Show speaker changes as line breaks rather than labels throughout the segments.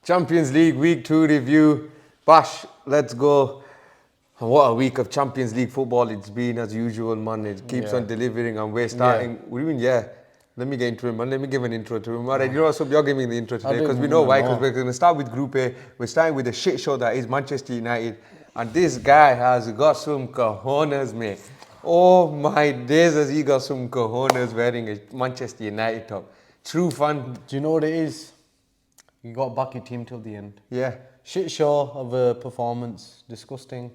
Champions League Week 2 review. Bash, let's go. What a week of Champions League football it's been, as usual, man. It keeps on delivering, and we're starting. What do you mean, yeah? Let me get into him, man. Let me give an intro to him. All right, you know what? So you're giving the intro today because we know why. Because we're going to start with Group A. We're starting with the shit show that is Manchester United. And this guy has got some cojones, mate. Oh my days, has he got some cojones wearing a Manchester United top. True fan.
Do you know what it is? You got back your team till the end.
Yeah.
Shit show of a performance. Disgusting.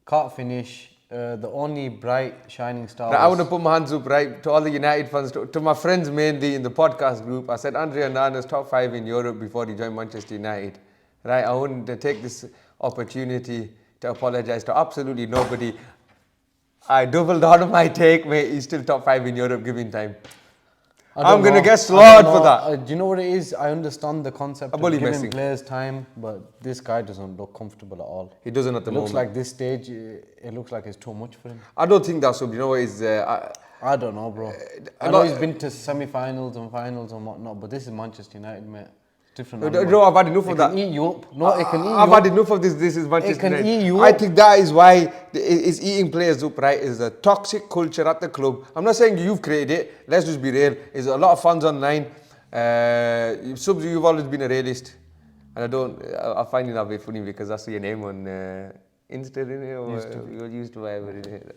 Can't finish. The only bright, shining star.
Now, I want to put my hands up, right, to all the United fans, to my friends mainly in the podcast group. I said Andre Onana's top 5 in Europe before he joined Manchester United. Right, I want to take this opportunity to apologise to absolutely nobody. I doubled down on my take, mate. He's still top 5 in Europe, given time. I'm going to get slaughtered for that.
Do you know what it is? I understand the concept of giving players time, but this guy doesn't look comfortable at all.
He doesn't at the moment.
Looks like this stage, it looks like it's too much for him.
I don't think that's so. You know what is...
I don't know, bro. I know he's been to semi-finals and finals and whatnot, but this is Manchester United, mate. Different.
No, I've had enough of that.
It can eat you up. No, it can eat you up.
I've had enough of this. This is Manchester United.
It can eat you up.
I think that is why it's eating players up, right? It's a toxic culture at the club. I'm not saying you've created it. Let's just be real. There's a lot of fans online. You've always been a realist. And I find it a bit funny because I see your name on Insta, or used to whatever. It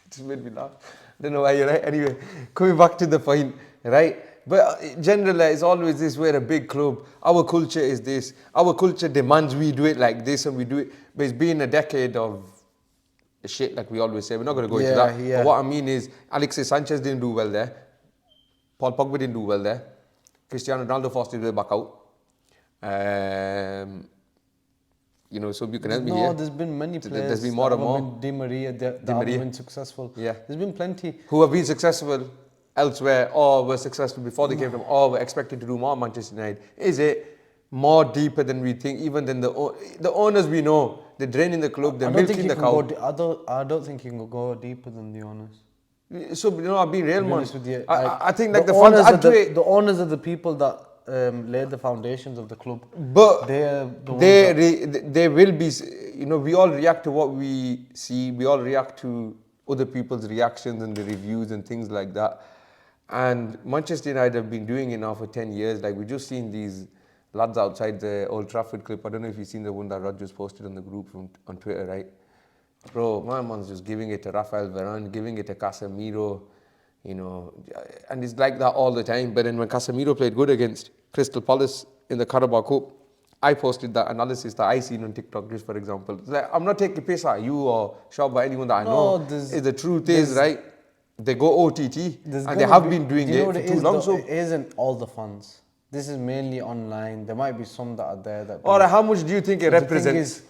just made me laugh. Don't know why you're right. Anyway, coming back to the point, right? But generally, it's always this, we're a big club. Our culture is this. Our culture demands we do it like this and we do it. But it's been a decade of shit, like we always say. We're not going to go into that. Yeah. But what I mean is, Alexis Sanchez didn't do well there. Paul Pogba didn't do well there. Cristiano Ronaldo forced his way back out. So you can help me here.
No, there's been many players.
There's been more and more.
Di Maria that have been successful.
Yeah.
There's been plenty.
Who have been successful elsewhere, or were successful before they came from, or were expected to do more Manchester United. Is it more deeper than we think, even than the owners we know? They're draining the club, they're milking the cow.
I don't think you can go deeper than the owners.
So, I've been real, man. I think
the owners are the people that laid the foundations of the club.
But they will be, we all react to what we see. We all react to other people's reactions and the reviews and things like that. And Manchester United have been doing it now for 10 years. Like, we've just seen these lads outside the Old Trafford clip. I don't know if you've seen the one that Rogers posted on the group on Twitter, right? Bro, my man's just giving it to Rafael Varane, giving it to Casemiro, and it's like that all the time. But then when Casemiro played good against Crystal Palace in the Carabao Cup, I posted that analysis that I seen on TikTok, just for example. Like, I'm not taking piss at you or shot by anyone that I know. The truth is, right, they go OTT, and they have been doing it for too long. So
it isn't all the fans. This is mainly online. There might be some that are there.
Or how much do you think it represents?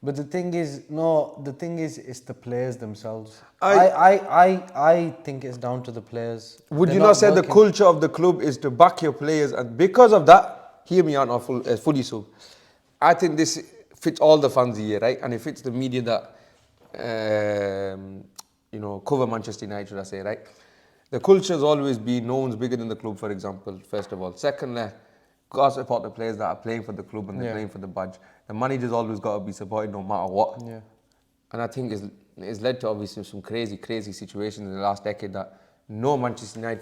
But the thing is, it's the players themselves. I think it's down to the players.
Would you not say the culture of the club is to back your players, and because of that, hear me out, not fully so. I think this fits all the fans here, right? And it fits the media that cover Manchester United, should I say, right? The culture has always been, no one's bigger than the club, for example, first of all. Secondly, got to support the players that are playing for the club and they're playing for the badge. The manager's always got to be supported no matter what. Yeah. And I think it's led to obviously some crazy, crazy situations in the last decade that no Manchester United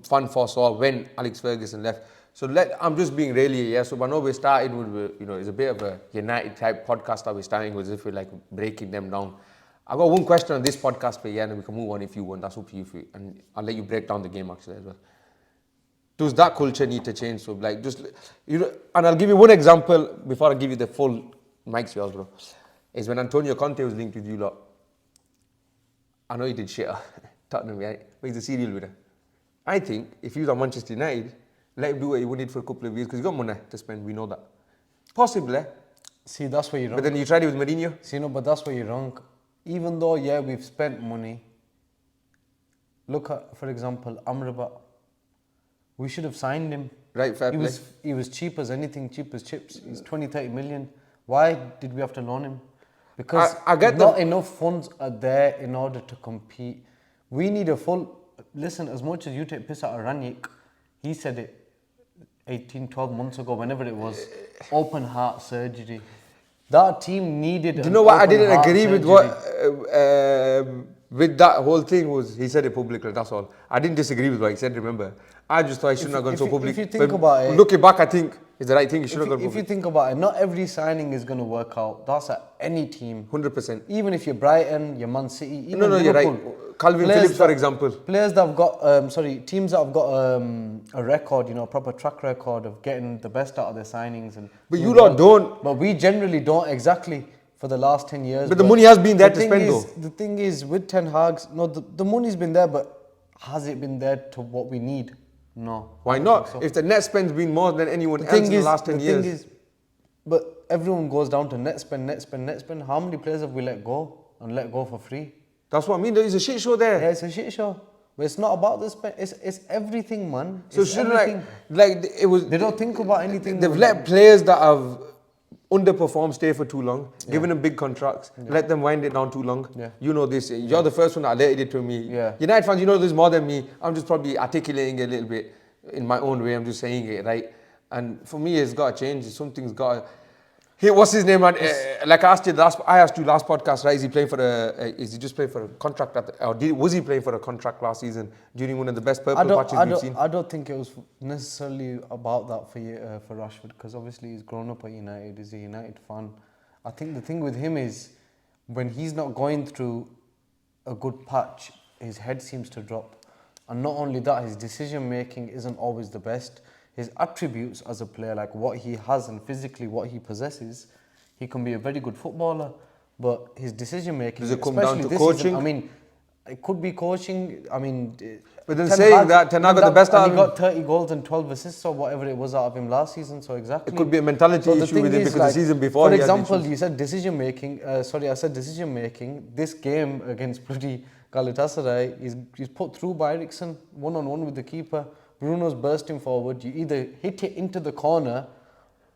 fan foresaw when Alex Ferguson left. So I'm just being really, so I know we're starting with, it's a bit of a United type podcast that we're starting with, as if we're like breaking them down. I've got one question on this podcast for you, and we can move on if you want. That's up to you. And I'll let you break down the game actually as well. Does that culture need to change? So and I'll give you one example before I give you the full mics, yours, bro. Is when Antonio Conte was linked with you lot. I know he did shit Tottenham, right? But he's a serial winner. I think if he was on Manchester United, let him do what he wanted for a couple of years because he's got money to spend. We know that. Possibly.
See, that's where you're wrong.
But then you tried it with Mourinho.
See, no, but that's where you're wrong. Even though, we've spent money. Look at, for example, Amrabat. We should have signed him.
Right, fair play.
He was cheap as anything, cheap as chips. He's 20-30 million. Why did we have to loan him? Because
I get
not enough funds are there in order to compete. We need a full... Listen, as much as you take piss out of Ranić, he said it. 18, 12 months ago, whenever it was, open heart surgery. That team needed.
Do you know what? I didn't agree with what with that whole thing was he said it publicly. That's all. I didn't disagree with what he said. Remember, I just thought he shouldn't have gone so public.
If you think about it,
looking back, I think it's the right thing. He should have gone
if
public.
you think about it, not every signing is going to work out. That's at any team.
100%.
Even if you're Brighton, you're Man City, even
No,
Liverpool,
you're right. Calvin Phillips, for example.
Players that have got, teams that have got a record, a proper track record of getting the best out of their signings.
But you lot don't.
But we generally don't exactly for the last 10 years.
But the money has been there to spend though.
The thing is, with Ten Hag's, the money's been there, but has it been there to what we need? No.
Why not? So. If the net spend's been more than anyone else in the last 10 years.
Thing is, but everyone goes down to net spend. How many players have we let go and let go for free?
That's what I mean. There's a shit show there.
Yeah, it's a shit show. But it's not about the spend. It's everything, man.
So shouldn't like it was.
They don't think about anything.
They've let players that have underperformed stay for too long, given them big contracts, let them wind it down too long. Yeah. You know this. You're the first one that alerted it to me.
Yeah.
United fans, you know this more than me. I'm just probably articulating it a little bit in my own way. I'm just saying it, right? And for me, it's got to change. Something's got to... Hey, what's his name, man? Like I asked you last podcast, right? Is he playing for is he just playing for a contract was he playing for a contract last season during one of the best purple patches we've seen?
I don't think it was necessarily about that for Rashford, because obviously he's grown up at United. He's a United fan. I think the thing with him is when he's not going through a good patch, his head seems to drop. And not only that, his decision making isn't always the best. His attributes as a player, like what he has and physically what he possesses, he can be a very good footballer, but his decision making,
does it come down to coaching?
I mean, it could be coaching. I mean,
but then saying that Ten Hag got the best out of him.
He got 30 goals and 12 assists or whatever it was out of him last season. So exactly,
it could be a mentality issue with him because the season before.
For example, you said decision making. I said decision making. This game against bloody Galatasaray, he's put through by Eriksen, 1-on-1 with the keeper. Bruno's bursting forward. You either hit it into the corner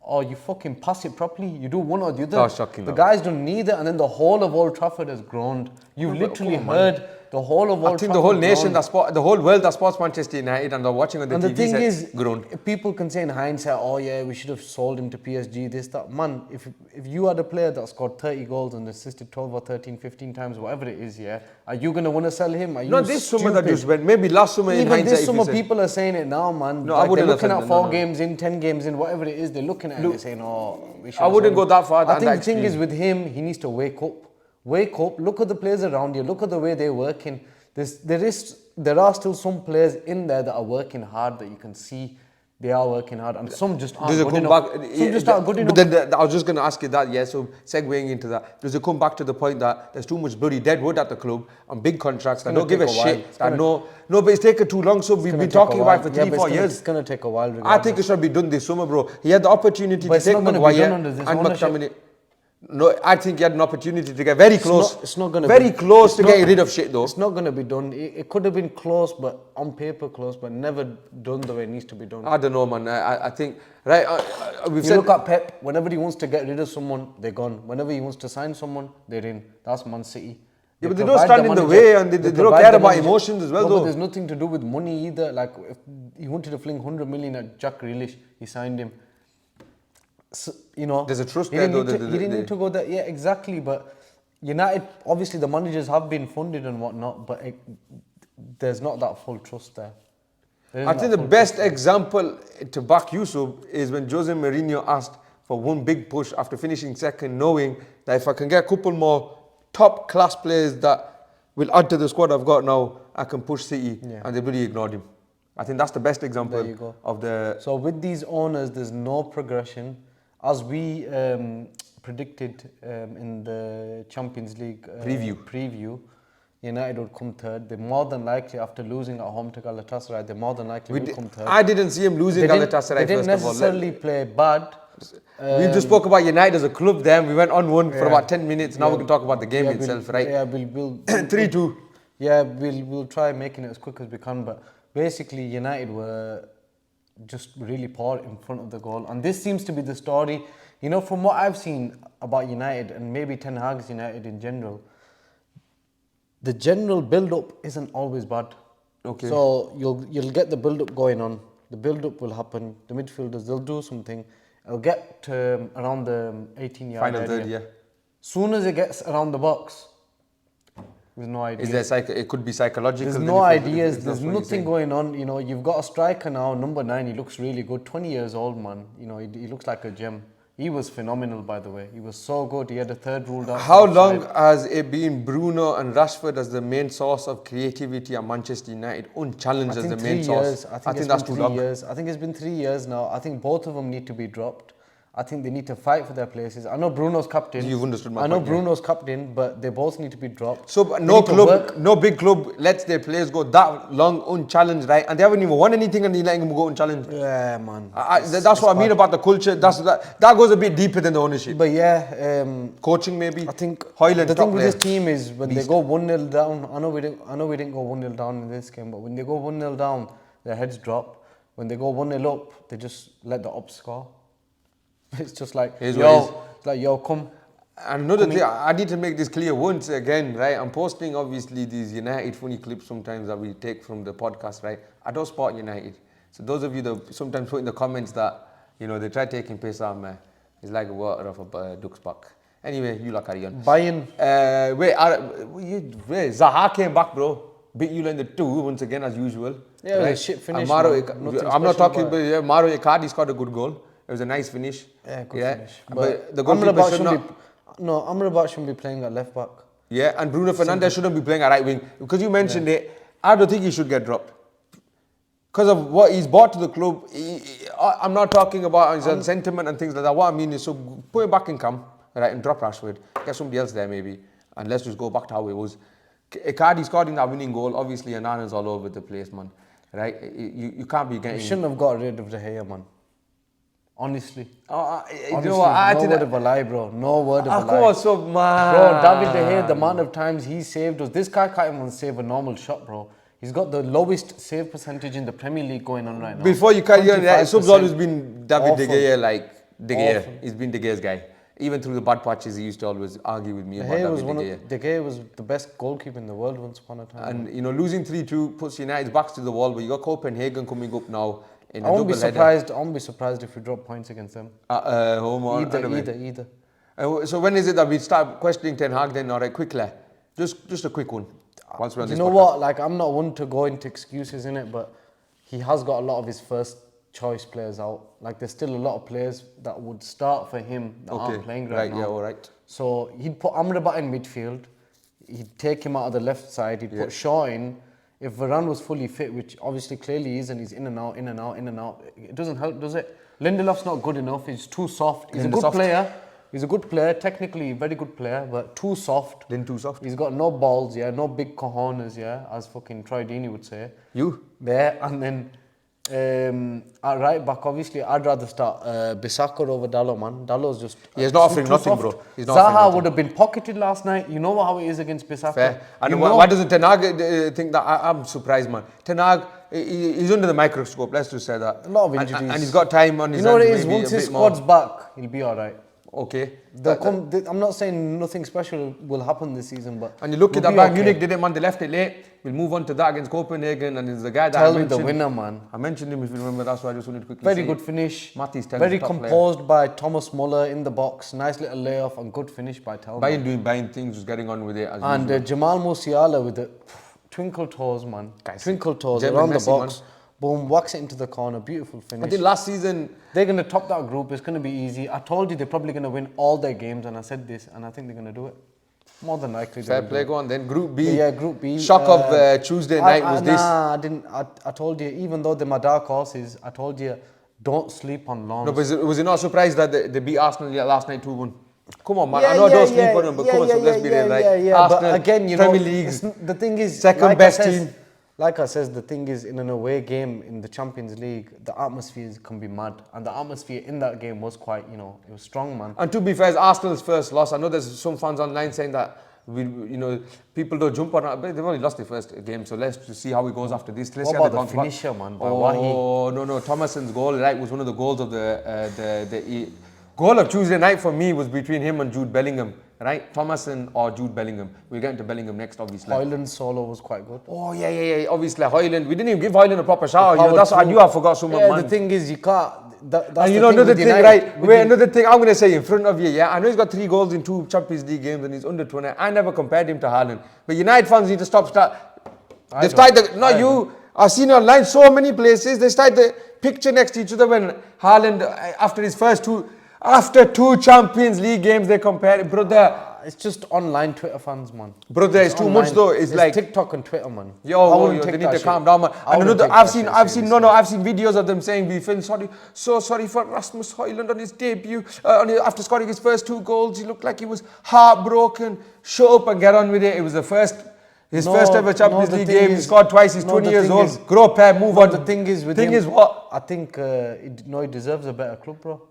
or you fucking pass it properly. You do one or the other.
That's shocking.
The guys done neither, and then the whole of Old Trafford has groaned. You've literally heard the whole of Old Trafford.
I think the whole nation, the whole world that supports Manchester United and they're watching on the TV.
And the thing is,
groaned.
People can say in hindsight, oh yeah, we should have sold him to PSG, this, that. Man, if you had a player that scored 30 goals and assisted 12 or 13, 15 times, whatever it is, yeah, are you going to want to sell him? Are you
Not this summer that just went, maybe last summer in hindsight.
Even this summer, people are saying it now, man.
No,
like
I wouldn't.
They're looking at 4 games in, 10 games in, whatever it is, they're looking at it and saying, oh, we should.
I wouldn't go that far.
I think the thing is with him, he needs to wake up. Wake up, look at the players around you, look at the way they're working. There are still some players in there that are working hard, that you can see they are working hard, and some just aren't good enough. Some just aren't good enough.
But then I was just going to ask you that, yeah, so segueing into that, does it come back to the point that there's too much bloody dead wood at the club on big contracts that don't give a shit, that no, but it's taken too long, so we've been talking about it for 3-4 years.
It's going to take a while.
I think it should be done this summer, bro. He had the opportunity to take Maguire and McTominay. No, I think he had an opportunity to get very close.
It's not going to
very close to getting rid of shit, though.
It's not going to be done. It could have been close, but on paper close, but never done the way it needs to be done.
I don't know, man. I think right.
Look at Pep. Whenever he wants to get rid of someone, they're gone. Whenever he wants to sign someone, they're in. That's Man City.
Yeah, but they don't stand in the way, and they don't care about emotions as well, though.
But there's nothing to do with money either. Like if he wanted to fling 100 million at Jack Grealish, he signed him. So,
there's a trust there, though.
He didn't need to go there. Yeah, exactly. But United, obviously, the managers have been funded and whatnot, but there's not that full trust there.
I think the best example to back Yusuf is when Jose Mourinho asked for one big push after finishing second, knowing that if I can get a couple more top class players that will add to the squad I've got now, I can push City, and they really ignored him. I think that's the best example of the...
So with these owners, there's no progression. As we predicted in the Champions League preview, United would come third. They're more than likely, after losing at home to Galatasaray, they're more than likely will come third.
I didn't see him losing Galatasaray, first of all.
They didn't necessarily play bad.
We just spoke about United as a club then. We went on one for about 10 minutes. Now we can talk about the game itself, right?
Yeah, we'll
3-2.
Yeah, we'll try making it as quick as we can. But basically, United were just really poor in front of the goal. And this seems to be the story. From what I've seen about United, and maybe Ten Hag's United in general, the general build-up isn't always bad.
Okay.
So you'll get the build-up going on. the build-up will happen. The midfielders, they'll do something. It'll get to around the 18-yard
Final
area.
third, yeah.
Soon as it gets around the box, there's no idea.
Is there it could be psychological.
There's
then
no
if
ideas.
that's
There's
what you're
nothing
saying.
going on. You know, you've got a striker now, number 9. He looks really good. 20 years old, man. You know, he looks like a gem. He was phenomenal, by the way. He was so good. He had a third ruled out.
How long has it been Bruno and Rashford as the main source of creativity at Manchester United, unchallenged as the main source?
I think
that's
it's
too
been 3
long.
years. I think it's been 3 years now. I think both of them need to be dropped. I think they need to fight for their places. I know Bruno's captain.
You've understood my
I know
point, yeah.
Bruno's captain, but they both need to be dropped.
So
They
no
need to work.
club, no big club lets their players go that long unchallenged, right? And they haven't even won anything and they're letting them go unchallenged.
Yeah, man.
That's what I mean about the culture. That goes a bit deeper than the ownership.
But yeah,
Coaching maybe.
I think
Hoyland,
the
top
thing with
player.
this team is when they go 1-0 down. I know we didn't go 1-0 down in this game, but when they go 1-0 down, their heads drop. When they go 1-0 up, they just let the ops score. It's just like,
Here's what it is.
it's like, yo, come.
And another thing, I need to make this clear once again, right? I'm posting obviously these United funny clips sometimes that we take from the podcast, right? I don't support United. So those of you that sometimes put in the comments that, you know, they try taking piss out of me, it's like water off a duck's back. Anyway, you lot carry on.
Bayern.
Wait, Zaha came back, bro. Beat you in the 2 once again as usual.
Yeah, it was a shit finish,
And
man.
I'm not talking,
Nothing
but yeah, Maro Icardi scored a good goal. It was a nice finish.
Yeah, good finish.
But the goalkeeper should not.
Amrabat shouldn't be playing at left back.
Yeah, and Bruno Fernandes shouldn't be playing at right wing. Because you mentioned it, I don't think he should get dropped. Because of what he's brought to the club. I'm not talking about his sentiment and things like that. What I mean is, so put him back in camp, right, and drop Rashford. Get somebody else there maybe. And let's just go back to how it was. Icardi scored in that winning goal. Obviously, Anana's all over the place, man. Right? You can't be getting...
You shouldn't have got rid of De Gea, man. Honestly.
You know what? I
No
think
word of a lie, bro. No word of a lie.
Of course, so man.
Bro, David De Gea, the amount of times he saved us. This guy can't even save a normal shot, bro. He's got the lowest save percentage in the Premier League going on right now.
Before you carry on, it's
25%.
always been David De Gea, like De Gea.
Awful.
He's been De Gea's guy. Even through the bad patches, he used to always argue with me
De
about
Gea was
David De Gea.
De Gea was the best goalkeeper in the world once upon a time.
And, you know, losing 3-2 puts United's backs to the wall, but you got Copenhagen coming up now in a
I won't be
double header.
surprised. I won't be surprised if we drop points against them.
Home or
Either.
So when is it that we start questioning Ten Hag then? All right, quickly. Just a quick one. Once we're on
You
this
know
podcast.
what? Like, I'm not one to go into excuses in it, but he has got a lot of his first choice players out. Like, there's still a lot of players that would start for him that aren't playing right now.
Yeah, all right.
So he'd put Amrabat in midfield. He'd take him out of the left side. He'd put Shaw in. If Varane was fully fit, which obviously clearly he isn't, he's in and out. It doesn't help, does it? Lindelof's not good enough. He's too soft. He's a good player. He's a good player, technically very good player, but too soft.
Then too soft.
He's got no balls, yeah, no big cojones, yeah, as fucking Troy Deeney would say.
You?
There, and then at right back, obviously, I'd rather start Bissaka over Dalot, man. Dalot's just...
He's not offering
too
nothing,
soft.
bro. He's not offering
Zaha
nothing.
would have been pocketed last night. You know how it is against Bissaka.
Fair. And
You
why doesn't Ten Hag think that? I'm surprised, man. Ten Hag, he's under the microscope, let's just say that.
A lot of injuries.
And he's got time on his
You know what it
hands,
is?
maybe
Once
a
his
bit more.
squad's back, he'll be all right.
Okay.
I'm not saying nothing special will happen this season, but...
And you look at
we'll
that
be
Bayern
okay.
Munich did it, man. They left it late. We'll move on to that against Copenhagen, and it's the guy that
Tell
I
me
mentioned.
the winner, man.
I mentioned him, if you remember. That's why I just wanted to quickly
Very
say
good
it.
finish.
Matty's Tel's
Very
top player.
composed by Thomas Muller in the box. Nice little layoff and good finish by Telman.
Bayern doing Bayern things, just getting on with it as
And
usual.
Jamal Musiala with the twinkle toes, man.
Guys,
Twinkle toes
German
around the
Messi,
box. Boom, whacks it into the corner. Beautiful
I
finish.
think last season,
They're going to top that group. It's going to be easy. I told you they're probably going to win all their games, and I said this, and I think they're going to do it. More than likely.
fair play, go on then. Group B.
Yeah, Group B.
Shock of Tuesday night was this.
Nah, I didn't. I told you, even though they're my dark horses, I told you, don't sleep on Lens.
No, but was it not surprised that they beat Arsenal last night 2-1? Come on, man. I know don't sleep on them, but come on, so let's be there, right?
Yeah,
Arsenal,
but again, you
Premier
know,
League,
the thing is,
second best team.
Like I says, the thing is, in an away game in the Champions League, the atmosphere can be mad, and the atmosphere in that game was quite, it was strong, man.
And to be fair, it's Arsenal's first loss. I know there's some fans online saying that people don't jump on it, but they've only lost their first game, so let's just see how it goes after this. Let's
What
see how
about
they
the
bounce back.
finisher, man, by Wahi?
Oh no, Thomason's goal, right, was one of the goals of the goal of Tuesday night for me was between him and Jude Bellingham. right? Thomason or Jude Bellingham. We'll get into Bellingham next, obviously.
Højlund's solo was quite good.
Oh, yeah. Obviously, Højlund. We didn't even give Højlund a proper shout.
Power
That's I
through.
knew I forgot someone,
Yeah,
man.
the thing is, you can't. That's
And you
the
know
thing
another
with
thing,
United,
right?
with
Wait,
the-
another thing I'm going to say in front of you, yeah? I know he's got 3 goals in 2 Champions League games and he's under 20. I never compared him to Haaland. But United fans need to stop. They've started, not you. I've seen online so many places. They started the picture next to each other when Haaland, after his first 2, after 2 Champions League games, they compare it. Brother,
It's just online Twitter fans, man.
brother, it's too much though. It's like
TikTok and Twitter, man. I
Yo,
wouldn't
they
take
need
that
to
shit.
calm down, man.
I
And
wouldn't
another,
take
I've
that
seen
shit
I've seen videos of them saying we feel so sorry for Rasmus Højlund on his debut. After scoring his first 2 goals, he looked like he was heartbroken. Shut up and get on with it. It was his first ever Champions League game. He scored twice. He's 20 years old. Grow up, move on.
The thing is with him.
Thing is what?
I think he deserves a better club, bro.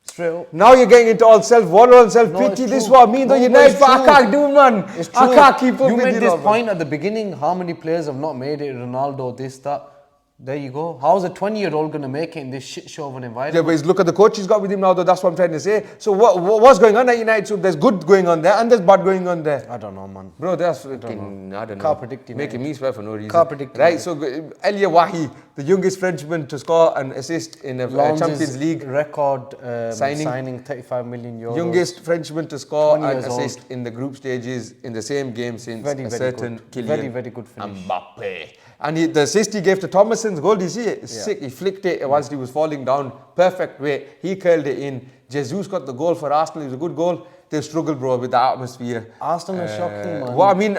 Straight up.
Now you're getting into all self-wonder and self-pity.
it's
this is
true.
what I mean. Though
No,
you
but
know,
it's
I
true.
can't do, man.
It's
I
true.
can't keep up
You
with
made
you
this
lot, man.
point at the beginning. How many players have not made it? Ronaldo, this, that. There you go. How is a 20-year-old going to make it in this shit show of an environment?
Yeah, but look at the coach he's got with him now, though. That's what I'm trying to say. So what's going on at United? So there's good going on there and there's bad going on there.
I don't know, man.
Bro, that's freaking, I don't know.
Can't predict United.
Making me swear for no reason.
Can't predict
Right, so Elye Wahi, the youngest Frenchman to score an assist in a Champions League.
record
signing
35 million euros.
Youngest Frenchman to score
20
an
years
assist in the group stages in the same game since a certain
good.
Kylian
Very good finish.
Mbappe. And the assist he gave to Thomason's goal, do you see it? Sick. He flicked it whilst he was falling down. Perfect way. He curled it in. Jesus got the goal for Arsenal. It was a good goal. They struggled, bro, with the atmosphere.
Arsenal are shocking, man.
What I mean,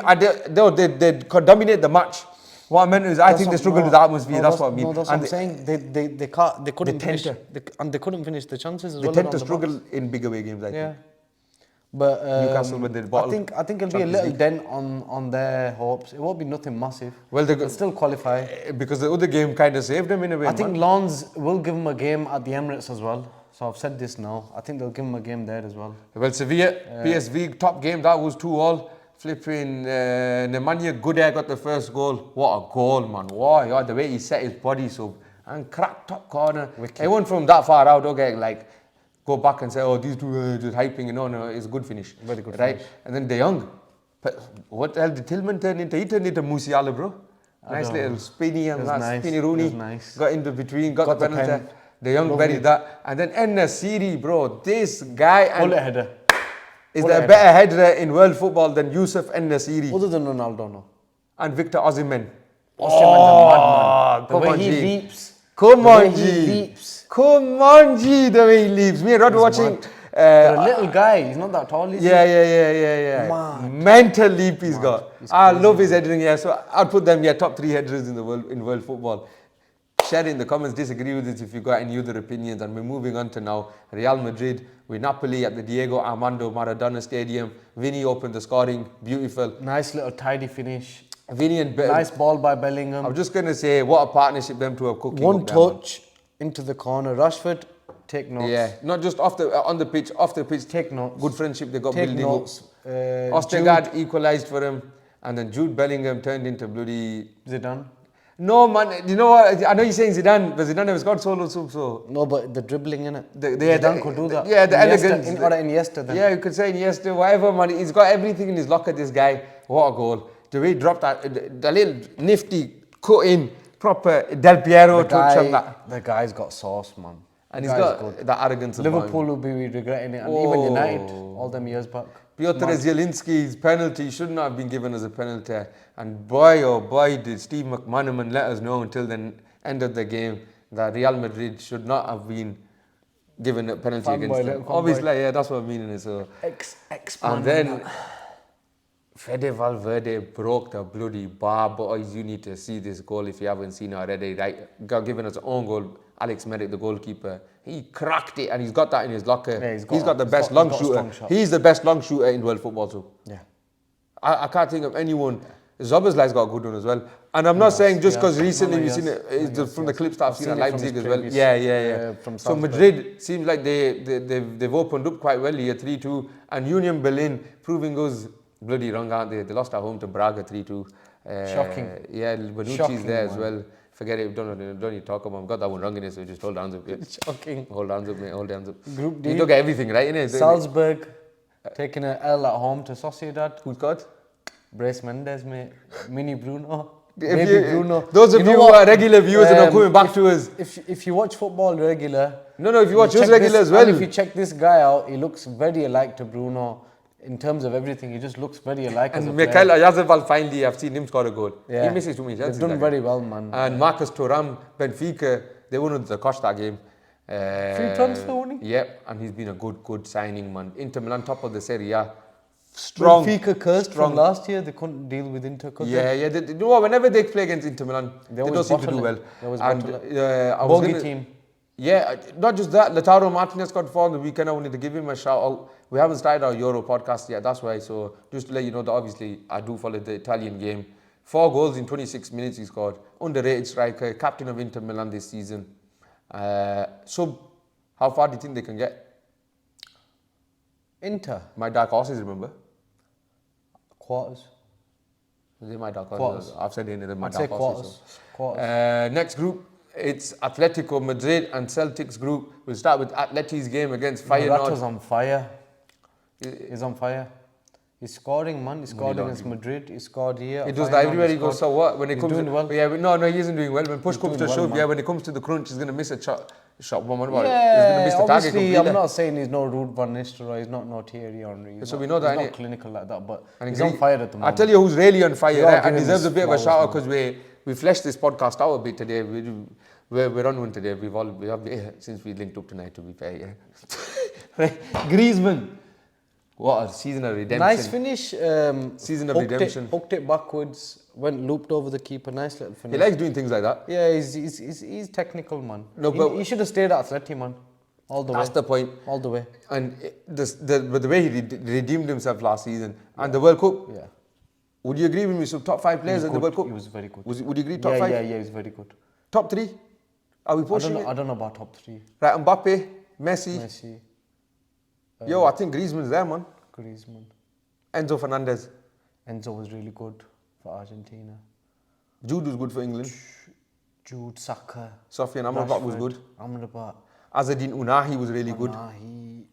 they could dominate the match. What I meant is, I think they struggled with the atmosphere. That's what I mean.
No, that's what I'm saying. They couldn't finish. And they couldn't finish the chances as
They
well.
tend to struggle in big away games, I think.
Yeah. But
Newcastle with the bottle.
I think it'll be a little dent on their hopes. It won't be nothing massive.
Well,
they'll still qualify.
Because the other game kind of saved them in a way.
I think Lens will give them a game at the Emirates as well. So I've said this now. I think they'll give them a game there as well.
Well, Sevilla, PSV, top game. That was 2-2. Flipping Nemanja Gooder got the first goal. What a goal, man. Wow, the way he set his body so and cracked top corner. It went from that far out, okay, like go back and say, oh, these two are just hyping. No, it's a good finish.
Very good
right?
finish.
And then De Jong. What the hell did Tillman turn into? He turned into Musiala, bro. Nice little spinny and that spinny Rooney.
Nice.
Got into between, got the penalty.
pen.
De Jong buried that. And then Nesyri, bro. This guy
Bullet header.
is there a better header in world football than Yusuf Nesyri
Other than Ronaldo, no.
and Victor Osimhen?
Osimhen's a madman. The
come
way
on,
he
G.
leaps.
Come
The
on,
way he
G.
leaps.
Come on, G. The way he leaps. Me and Rod were watching.
For a little guy, he's not that tall, is he?
Yeah.
Mad.
Mental leap he's got.
He's
I
crazy.
love his heading. Yeah, so I'd put them top 3 headers in the world in world football. Share it in the comments. Disagree with it if you got any other opinions. And we're moving on to now Real Madrid with Napoli at the Diego Armando Maradona Stadium. Vini opened the scoring. Beautiful.
Nice little tidy finish.
Vini and
Nice ball by Bellingham.
I'm just gonna say what a partnership them two are cooking.
One
up there, man.
touch into the corner. Rashford, take notes.
Yeah, not just off the on the pitch, off the pitch.
Take notes.
Good friendship they got
Take
building
notes.
up. Ostergaard equalised for him, and then Jude Bellingham turned into bloody.
Zidane.
No man, you know what? I know you're saying Zidane, but Zidane never scored solo soup, so.
No, but the dribbling in it.
Zidane
could do that.
Yeah, the
Iniesta,
elegance.
Or Iniesta then.
Yeah, you could say Iniesta, whatever man. He's got everything in his locker. This guy, what a goal! The way he dropped that, the little nifty cut in, proper Del Piero touch on that.
The guy's got sauce, man.
And
The
he's
guy's
got
good.
that arrogance of
Liverpool
mind.
will be regretting it, and even United all them years back.
Piotr Zielinski's penalty should not have been given as a penalty. And boy, oh boy, did Steve McManaman let us know until the end of the game that Real Madrid should not have been given a penalty against them. Obviously, yeah, that's what I mean. So. And then Fede Valverde broke the bloody bar. Boys, you need to see this goal if you haven't seen it already. Right? Got given us own goal. Alex Merrick, the goalkeeper, he cracked it and he's got that in his locker.
Yeah,
he's got the best long shooter. He's the best long shooter in world football too.
Yeah.
I can't think of anyone. Zoboslai's got a good one as well. And I'm not saying just because recently we've seen it from the clips that I've seen at Leipzig as well. Yeah. So Madrid seems like they've opened up quite well here, 3-2. And Union Berlin proving us bloody wrong, aren't they? They lost at home to Braga 3-2.
Shocking.
Yeah, Bonucci's there as well. Forget it, don't need to talk about him. Got that one wrong in it, so just hold hands up. Yeah.
Shocking.
Hold hands up, mate. Hold hands up.
Group D.
You don't get everything right, innit?
Salzburg. Taking an L at home to Sociedad.
Who's got?
Brace Mendes, mate. Mini Bruno.
If
Baby
you-
Bruno.
Those of you who are regular viewers and are coming back to us.
If you watch football regular.
No, if you watch us
check
regular
this-
as well.
and if you check this guy out, he looks very alike to Bruno. In terms of everything, he just looks very alike as a
And
player.
Mikhail Oyarzabal, finally, I've seen him score a goal.
Yeah.
He misses too many
They've
chances.
done
that
very
guy.
well, man.
And Marcus Thuram, Benfica, they won the cost that game.
Free transfer, wasn't he?
Yep, and he's been a good signing, man. Inter Milan, top of the Serie A. Strong.
Benfica cursed
strong.
from last year. They couldn't deal with Inter, could they?
Yeah. You know what? Whenever they play against Inter Milan, they don't
always
seem to do
bottle
well.
it. They always
And
bottle
I was
Bogey
gonna-
team.
Yeah, not just that. Lautaro Martinez got form the weekend. I wanted to give him a shout out. We haven't started our Euro podcast yet, that's why. So just to let you know that obviously I do follow the Italian game. 4 goals in 26 minutes he scored. Underrated striker, captain of Inter Milan this season. So how far do you think they can get?
Inter.
My dark horses, remember?
Quarters.
They're my dark horses.
Quarters.
I've said they're my
I'd say
dark horses.
quarters.
Next group, it's Athletico Madrid and Celtics group. We'll start with Atleti's game against
Morata's
Feyenoord.
on fire. He's on fire. He's scoring, man. He scored
don't
against Madrid. He scored here.
He
at
does that
Feyenoord,
everywhere he
scored.
goes. So what? When it
He's
comes,
doing well.
Yeah, no, he isn't doing well. When push comes to
doing well,
shove,
man.
yeah, when it comes to the crunch, he's gonna miss a shot. One about it. He's gonna
Yeah,
miss the target
obviously,
completely.
I'm not saying he's no Ruud van Nistelrooy. He's not no Thierry Henry.
So we know that,
he's
innit?
not clinical like that, but
And
he's on fire at the moment.
I tell you who's really on fire,
We all
right,
give
and
him
deserves a
his
bit of a
flowers,
shout out
man.
because we fleshed this podcast out a bit today. We're on one today. We have since we linked up tonight. To be fair, yeah. Right, Greizmann. What a season of redemption.
Nice finish.
Season of
hooked
redemption.
Hooked it backwards. Went looped over the keeper. Nice little finish.
He likes doing things like that.
Yeah, he's technical, man.
No, but-
he should have stayed at Athletico, man. All the
That's
way.
the point.
All the way.
And but the way he redeemed himself last season and the World Cup.
Yeah.
Would you agree with me? So top 5 players in the
Good.
World Cup.
He was very good.
Would you agree top
yeah,
5?
Yeah, he was very good.
Top 3? Are we pushing it?
I don't know about top 3.
Right, Mbappe, Messi.
Messi,
Yo, I think Griezmann's there, man.
Greizmann.
Enzo Fernandez.
Enzo was really good for Argentina.
Jude was good for England.
Jude, Saka.
Sofian Amrabat was
Rashford,
good.
Amrabat.
Azedine Unahi was really good.
He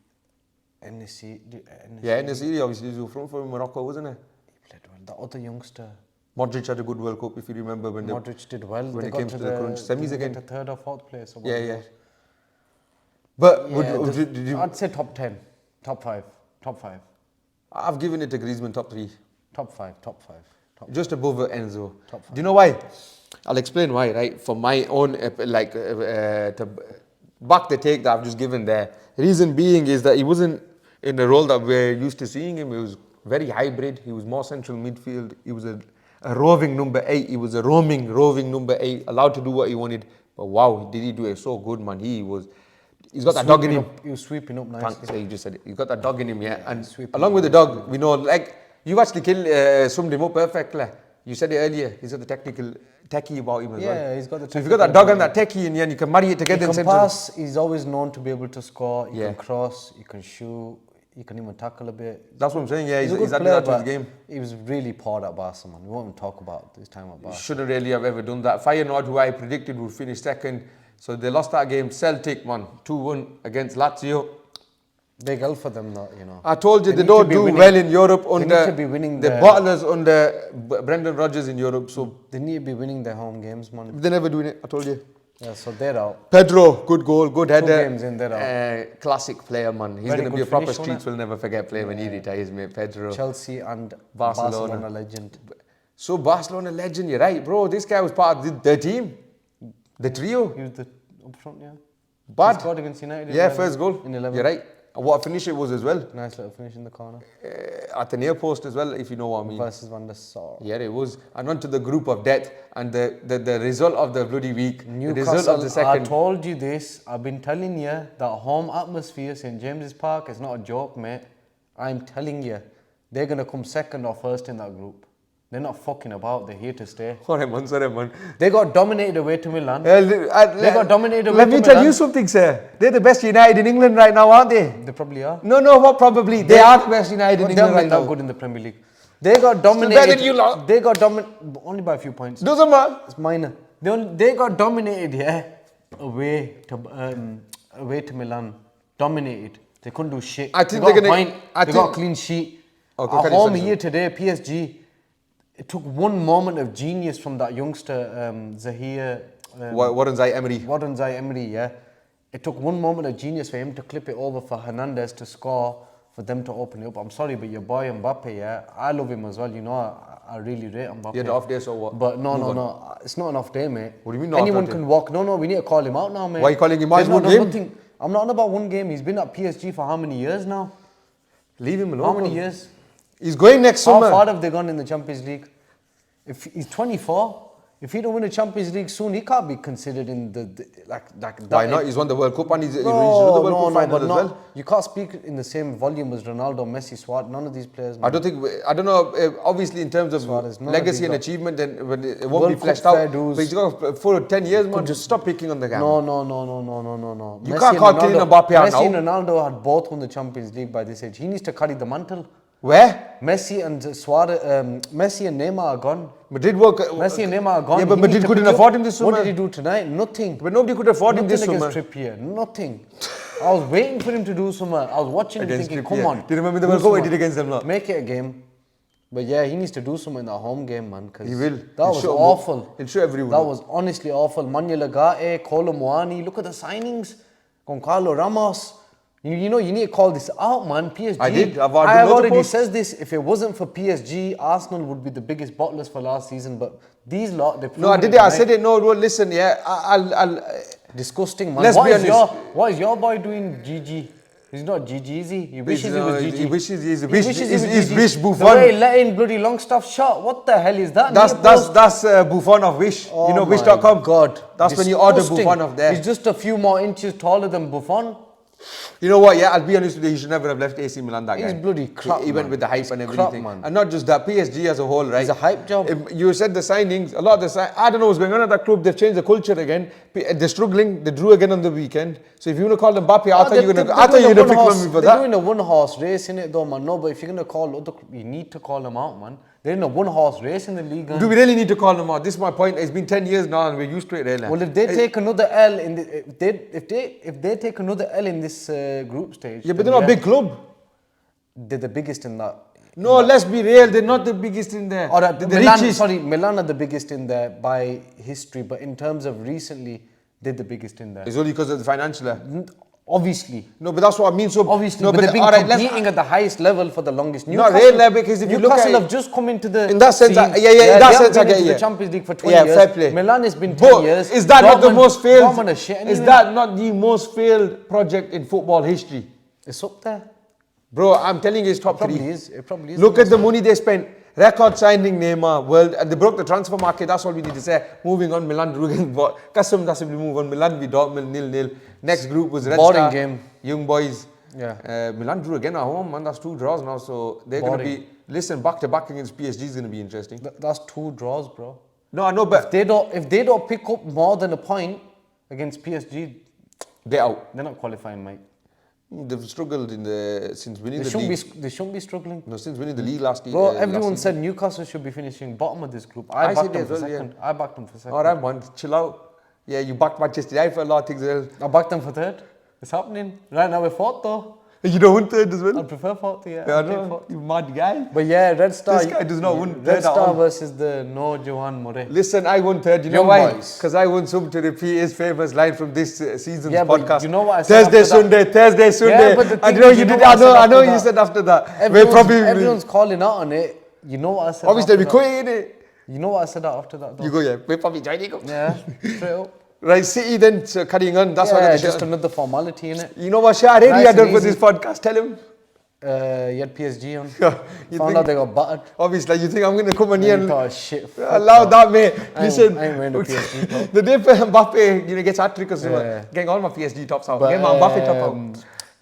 Nesyri.
Yeah, Nesyri obviously was front for Morocco, wasn't he?
He played well. The other youngster,
Modric had a good World Cup, if you remember when
Modric did well.
when
They
it
got
came to the crunch. Semis
did they
again.
get to 3rd or 4th place. Or what
Yeah,
it
yeah.
was?
But
Yeah,
did you?
I'd say top 10, top 5, top 5,
I've given it to Griezmann top 3,
top 5, top 5, top.
just above Enzo.
Top 5.
Do you know why? I'll explain why. Right, for my own to back the take that I've just given there. Reason being is that he wasn't in the role that we're used to seeing him. He was very hybrid. He was more central midfield. He was a roving number 8. He was a roving number 8, allowed to do what he wanted. But wow, did he do it so good, man? He's got that dog in him.
He was sweeping up
Thanks,
nicely.
you just said it. He's got that dog in him, yeah. And
sweeping
along with the dog, we know, like, you actually summed him up perfectly. You said it earlier. He's got the techie about him as well.
Yeah, he's got the.
So if you've got that dog and that techie in you and you can marry it together
He
in
can
central.
pass. He's always known to be able to score. He
Yeah.
can cross. He can shoot. He can even tackle a bit.
That's what I'm saying, yeah.
He's a good
He's added
player,
that to his
but
game.
he was really poor at Barca, man. We won't even talk about this time at Barca.
Shouldn't really have ever done that. Feyenoord, who I predicted would finish second. So they lost that game. Celtic, man, 2-1 against Lazio.
Big L for them, though, you know.
I told you they
need
don't
to be
do
winning.
well in Europe
They
under
need to be winning
the
their-
bottlers under Brendan Rodgers in Europe. So
They need to be winning their home games, man.
they're never doing it, I told you.
Yeah, so they're out.
Pedro, good goal, good header.
games in, they're out.
Classic player, man. He's
Very
going to be a
good
proper
finish, wasn't
streets we'll never forget player when he retires, mate. Pedro.
Chelsea and
Barcelona.
Barcelona legend.
So Barcelona legend, you're right, bro. This guy was part of the team, the trio.
He was the up front, yeah.
Bad.
He scored against United. in
Yeah,
11
first goal.
in 11.
You're right. And what a finish it was as well.
Nice little finish in the corner.
At the near post as well, if you know what I mean.
Versus Van der Sar.
Yeah, it was. And on to the group of death and the result of the bloody week. The result
Newcastle,
of the
I
second.
told you this. I've been telling you that home atmosphere, St James's Park, is not a joke, mate. I'm telling you, they're gonna come second or first in that group. They're not fucking about. They're here to stay.
Sorry, man.
They got dominated away to Milan.
They
got dominated
Let
away
me
to
tell
Milan.
you something, sir. They're the best United in England right now, aren't they?
They probably are.
No, what probably? They are the best United in
They
England
haven't
right
been that
now.
good in the Premier League. They got dominated.
better than you lot.
They got dominated only by a few points.
Doesn't matter.
It's minor. They got dominated, yeah, away to Milan. Dominated. They couldn't do shit.
I think
they got
they're
a
gonna-
point.
I
They got a
think-
clean sheet.
Okay,
At
Khalid,
home
sorry,
here today, PSG, it took one moment of genius from that youngster, Zahir.
Warren Emery.
Warren Emery, yeah. It took one moment of genius for him to clip it over for Hernandez to score, for them to open it up. I'm sorry, but your boy Mbappe, yeah, I love him as well. You know, I really rate Mbappe.
He had the off day, so what?
But no, it's not an off day, mate.
What do you mean not
Anyone
off day?
can walk. No, we need to call him out now, mate.
Why are you calling him out?
They've
It's one
not done
game.
nothing. I'm not on about one game. He's been at PSG for how many years now?
Leave him alone.
How many
bro.
years?
He's going next
How
summer.
far have they gone in the Champions League? If he's 24, if he don't win the Champions League soon, he can't be considered in the like that.
Why not? He's won the World Cup and he's reached the
No,
World Cup final
but
as
not.
well.
You can't speak in the same volume as Ronaldo, Messi, Suarez. None of these players.
I don't think, I don't know, obviously in terms of
Suarez, none of
legacy
these
and
lot.
achievement, then it won't be
World Cup
fleshed out.
fair dues.
But he's got 4 or 10 years, man. Just stop picking on the guy.
No.
You
Messi
can't
and
call Kylian
Ronaldo-
Mbappe out
Messi
now.
and Ronaldo had both won the Champions League by this age. He needs to carry the mantle.
Where?
Messi and Suarez, Messi and Neymar are gone.
Madrid work.
Messi and Neymar are gone.
Yeah, but
He
Madrid
needs to
couldn't
pick up-
afford him this
What
summer.
did he do tonight? Nothing.
But nobody could afford him
Nothing
this summer.
against Trippier. Nothing. I was waiting for him to do something. I was watching him
Against
thinking,
Trippier.
come on.
Do you remember the
do
World Cup he
something.
did against them lot?
Make it a game. But yeah, he needs to do something in that home game, man. Cause
He will.
That
He'll
was
show-
awful.
he'll show everyone.
That was honestly awful. Manya Lagate, Kolo Muani. Look at the signings. Goncalo Ramos. You know, you need to call this out, man. PSG.
I did. I've
I have
loads of
already
posts.
said this. If it wasn't for PSG, Arsenal would be the biggest bottlers for last season. But these lot, they
No, I did it. I said it. No, well, listen, yeah. I'll
disgusting, man.
Let's
What
be
is
honest.
what is your boy doing, GG? He's not GG, is he? He wishes he was GG.
He wishes he's
He wishes he was
he's
GG.
wish
The
Buffon.
way he let in bloody Longstaff shot. What the hell is that?
That's Buffon of Wish.
Oh
you know,
my
wish.com.
God.
That's when you order
Disgusting.
Buffon off there.
He's just a few more inches taller than Buffon.
You know what? Yeah, I'll be honest with you. He should never have left AC Milan. That
He's
guy.
bloody crap,
He went
man.
with the hype and
He's
everything,
crap, man.
and not just that. PSG as a whole, right?
He's a hype job.
You said the signings. A lot of the I don't know what's going on at that club. They've changed the culture again. They're struggling. They drew again on the weekend. So if you want to call them Mbappe, I thought you were going to pick on me for
They're
that.
doing a one-horse race in it, though, man. No, but if you're going to call other, you need to call them out, man. They're in a one-horse race in the league.
Do we really need to call them out? This is my point. It's been 10 years now, and we're used to it. Really.
Well, if they take another L in the, if they take another L in this group stage,
Yeah, but
then
they're not a big club.
They're the biggest in that.
No, let's be real. They're not the biggest in there.
Or
The
Milan,
richest.
sorry, Milan are the biggest in there by history, but in terms of recently, they're the biggest in there.
It's only because of the financial.
Obviously.
No, but that's what I mean. So
Obviously,
no,
but they've been
all right, let's-
competing at the highest level for the longest.
Not really, because if you look
Newcastle
at it-
have just come into the
In that sense,
scene.
in that
they
sense, I
haven't been
get
into
you.
the Champions League for 20
Yeah,
years.
fair play.
Milan has been 10
But
years.
is that not the most failed?
Dortmund are shit
Is
anyway.
that not the most failed project in football history?
It's up there.
Bro, I'm telling you, it's top
Probably
three.
is. It probably is.
Look at the money they spent. Record signing Neymar, world, and they broke the transfer market. That's all we need to say. Moving on, Milan drew again. Custom doesn't move on. Milan v Dortmund 0-0. Next group was Red
Boring
Star,
game.
Young Boys.
Yeah.
Milan drew again at home, man. That's 2 draws now. So they're going to
Boring.
be, listen, back to back against PSG is going to be interesting.
That's 2 draws, bro.
No, I know, but
If they don't pick up more than a point against PSG,
get out.
they're not qualifying, mate.
They've struggled since winning
They
the
shouldn't
league.
they shouldn't be struggling.
No, since winning the league last year.
Bro,
last
everyone
season.
said Newcastle should be finishing bottom of this group.
I
I
said
backed them
as
for
well, yeah.
second. I backed them for second.
All right, man, chill out. Yeah, you backed Manchester United for a lot of things as well.
I backed them for third. It's happening. Right now we're fourth though.
You don't want third as well?
I'd prefer fourth, yeah.
Yeah, I
I'd take
know.
fourth.
You mad guy.
But yeah, Red Star.
This guy does not win third
Red
at
Star
all.
versus the no Johan More.
Listen, I won third. You know
Young
why?
boys.
Because I want someone to repeat his famous line from this season's
Yeah, but
podcast.
you know what I said
Thursday,
after that?
Thursday, Sunday.
but the
I
thing
know
is,
you
you know
did.
what I
I know.
said
I know
after
you
that?
said after that. We're probably
Everyone's calling out on it. You know what I said
obviously
after
we
that?
quit it.
You know what I said after that though?
You go, yeah. We're probably joining up.
Yeah, straight up.
Right, City then, so carrying on. That's
Yeah,
what
just another formality in it.
You know what, Shah, really
Nice
I done
and
for this
easy.
podcast. Tell him.
You had PSG on.
You
Found
think-
out they got battered.
Obviously, you think I'm going to come on here
You
and
thought shit. fuck
allow that, mate.
I ain't
Listen,
wearing the PSG top.
the day Mbappe, gets hat-trick or something,
Yeah.
getting all my PSG tops out.
But,
Get my Mbappe top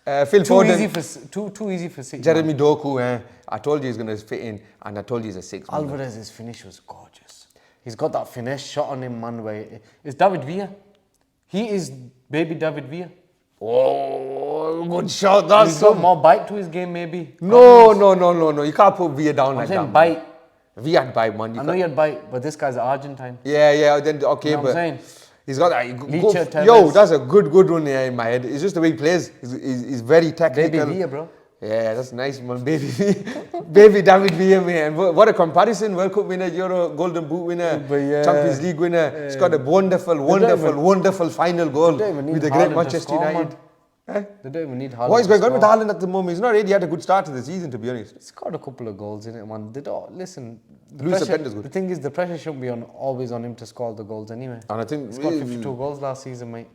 out. Phil
Too
Foden,
easy for City.
Jeremy Doku, I told you he's going to fit in, and I told you he's a 6. man.
Alvarez's finish was gorgeous. He's got that finesse shot on him, man. It's David Villa. He is baby David Villa.
Oh, good shot.
He's
That's
got more bite to his game, maybe.
No. You can't put Villa down
I'm
like
saying
that. man.
bite.
Villa had bite, man. You
I know
can't-
you had bite, but this guy's Argentine.
Yeah, then okay,
You know what
but
I'm saying?
He's got that.
Leacher,
Yo,
Tevez.
that's a good one here in my head. It's just the way he plays. He's very technical.
Baby Villa, bro.
Yeah, that's nice, man. Baby Baby David Villa, man. What a comparison. World Cup winner, Euro Golden Boot winner,
But yeah,
Champions League winner. He's got a wonderful final goal
don't even need
with the great
Haaland to
Manchester
score, man.
United. Eh?
They don't even need Haaland.
What is going
to
on with
score.
Haaland at the moment? He's not really had a good start to the season, to be honest.
He's got a couple of goals in it, man. They don't listen.
Luis Appenda's good.
The thing is, the pressure shouldn't be always on him to score the goals anyway.
And I think
He scored 52 goals last season, mate.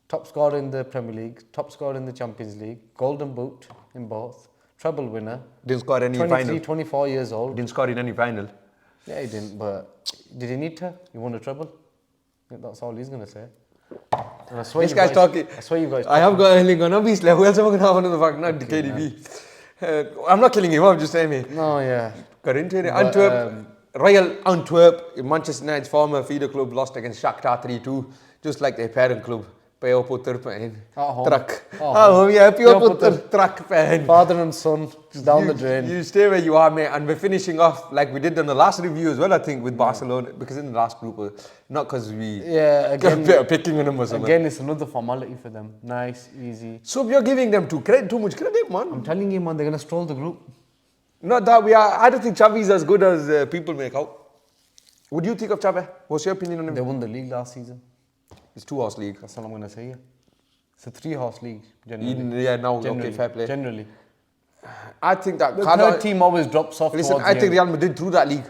Top scorer in the Premier League, top scorer in the Champions League, Golden Boot in both, treble winner.
Didn't score any
23,
final.
24 years old.
Didn't score in any final.
Yeah, he didn't, but did he need to? He won a treble. I think that's all he's going to say. And I swear
This
you
guy's
guys,
talking.
I swear you guys.
I have got a link on obviously. Who else am I going to have another fucking not KDB? I'm not killing him. I'm just saying, mate.
No, yeah.
Got into it.
But,
Antwerp, Royal Antwerp, Manchester United's former feeder club, lost against Shakhtar 3-2, just like their parent club. Peo putter pain. Truck. Oh, yeah, Peo putter truck pain.
Father and son, just down the drain.
You stay where you are, mate. And we're finishing off like we did on the last review as well, I think, with Barcelona, because in the last group, not because we got a bit of picking on them or something.
Again, it's another formality for them. Nice, easy.
So you're giving them too much credit, man.
I'm telling you, man, they're going to stroll the group.
Not that we are. I don't think Xavi's as good as people make out. What do you think of Xavi? What's your opinion on him?
They won the league last season.
It's 2-horse league.
That's all I'm going to say. It's a 3-horse league, generally.
Yeah, now,
Generally,
okay, fair play.
Generally.
I think that...
The third team always drops off.
Listen,
towards
I
the
think
end.
Real Madrid threw that league,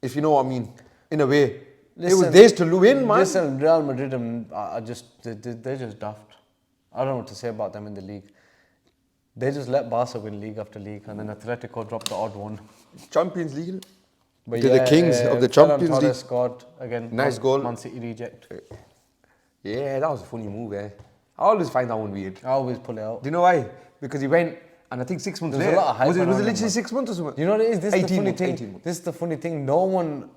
if you know what I mean, in a way. It was
Listen,
theirs to win, man.
Listen, Real Madrid are they're just daft. I don't know what to say about them in the league. They just let Barca win league after league, and then Athletico dropped the odd one.
Champions League.
But
They're the kings of the
Ferran
Champions
Torres
League.
scored again.
Nice goal.
Man City reject.
Yeah, that was a funny move, eh? I always find that one weird.
I always pull it out.
Do you know why? Because he went, and I think 6 months
There's a
later...
lot of hype
was it
around him,
literally
man.
6 months or something?
You know what it is? This is the
18
funny
months,
thing.
18 months.
This is the funny thing. No one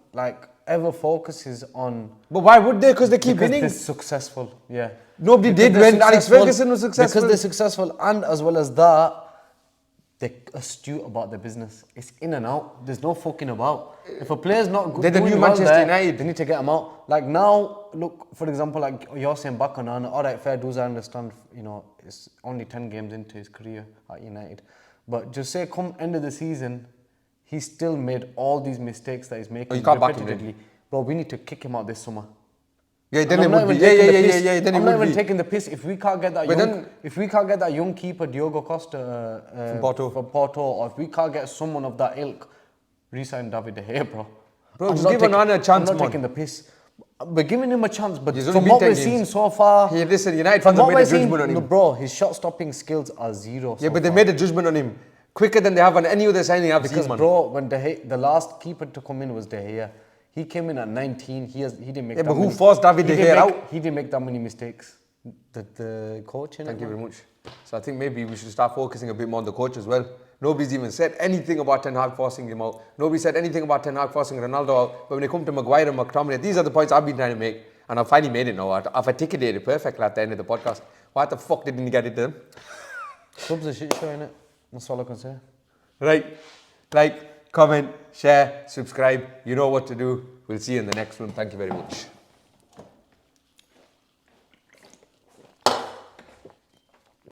ever focuses on.
But why would they? Because they keep
Because
winning.
they're successful. Yeah.
Nobody
Because
did
they're
when Alex
successful.
Ferguson was successful.
Because they're successful, and as well as that, they're astute about their business. It's in and out. There's no fucking about. If a player's not good,
They're the
doing
new
well
Manchester
there,
United.
they need to get him out. Like now, look, for example, like you're saying Bakonan, all right, fair dues, I understand, you know, it's only 10 games into his career at United. But just say come end of the season, he still made all these mistakes that he's making
you can't back him,
repetitively. Bro, we need to kick him out this summer.
Yeah, then
And
it
I'm
would
not
be.
even taking the piss.
Then it
I'm not
would
even
be.
taking the piss. If we can't get that
But
young,
then-
if we can't get that young keeper Diogo Costa
From Porto.
or if we can't get someone of that ilk, resign David De Gea, bro.
Bro,
I'm
just
not
give
taking-
Onana a chance,
I'm not
man.
taking the piss. We're giving him a chance, but
He's only
from
been
what
10
we're
games.
seeing so far,
Hey, listen, United
from
fans have
what
made
we're
a
seeing,
judgment on him.
no, bro, his shot stopping skills are zero.
Yeah,
so
but they
far.
made a judgment on him quicker than they have on any other signing I've
Because
seen, man.
bro, when the last keeper to come in was De Gea. He came in at 19. He didn't make.
Yeah,
that
but who
many-
forced David
he
De
didn't
Gea
make-
out?
He didn't make that many mistakes. The coach.
Thank you very much. So I think maybe we should start focusing a bit more on the coach as well. Nobody's even said anything about Ten Hag forcing him out. Nobody said anything about Ten Hag forcing Ronaldo out. But when it comes to Maguire and McTominay, these are the points I've been trying to make. And I've finally made it now. I've articulated it perfectly at the end of the podcast. Why the fuck didn't you get it done?
Club's a shit show, innit? That's all I can say.
Right. Like, comment, share, subscribe. You know what to do. We'll see you in the next one. Thank you very much.